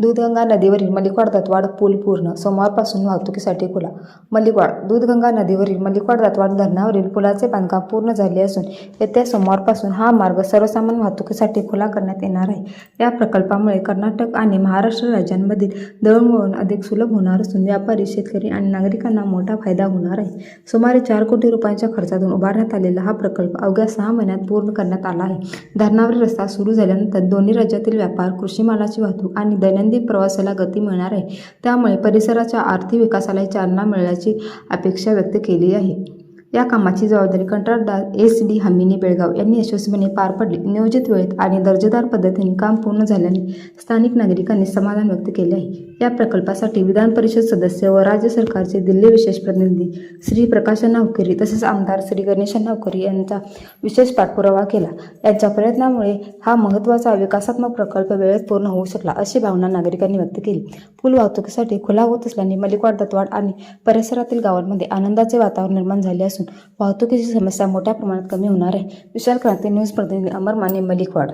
दूधगंगा नदीवरील मलिकवाड दत्तवाड पूल पूर्ण, सोमवारपासून वाहतुकीसाठी खुला. मलिकवाड दूधगंगा नदीवरील मलिकवाड दत्तवाड धरणावरील पुलाचे बांधकाम पूर्ण झाले असून येत्या सोमवारपासून हा मार्ग सर्वसामान्य वाहतुकीसाठी खुला करण्यात येणार आहे. या प्रकल्पामुळे कर्नाटक आणि महाराष्ट्र राज्यांमधील दळणवळण अधिक सुलभ होणार असून व्यापारी, शेतकरी आणि नागरिकांना मोठा फायदा होणार आहे. सुमारे 4 कोटी रुपयांच्या खर्चातून उभारण्यात आलेला हा प्रकल्प अवघ्या 6 महिन्यात पूर्ण करण्यात आला आहे. धरणावरील रस्ता सुरू झाल्यानंतर दोन्ही राज्यातील व्यापार, कृषी मालाची वाहतूक आणि दैनंदिन प्रवासाला गती मिळणार आहे. त्यामुळे परिसराच्या आर्थिक विकासाला चालना मिळण्याची अपेक्षा व्यक्त केली आहे. या कामाची जबाबदारी कंत्राटदार SD हमीनी बेळगाव यांनी यशस्वीपणे पार पडली. नियोजित वेळेत आणि दर्जेदार पद्धतीने काम पूर्ण झाल्याने स्थानिक नागरिकांनी समाधान व्यक्त केले आहे. या प्रकल्पासाठी विधान परिषद सदस्य व राज्य सरकारचे दिल्ली विशेष प्रतिनिधी श्री प्रकाश नावकरी तसेच आमदार श्री गणेश नावकरी यांचा विशेष पाठपुरावा केला. यांच्या प्रयत्नामुळे हा महत्त्वाचा विकासात्मक प्रकल्प वेळेत पूर्ण होऊ शकला, अशी भावना नागरिकांनी व्यक्त केली. पूल वाहतुकीसाठी खुला होत असल्याने मलिकवाड दत्तवाड आणि परिसरातील गावांमध्ये आनंदाचे वातावरण निर्माण झाले असून वाहतुकीची समस्या मोठ्या प्रमाणात कमी होणार आहे. विशाल क्रांती न्यूज प्रतिनिधी अमर माने, मलिकवाड.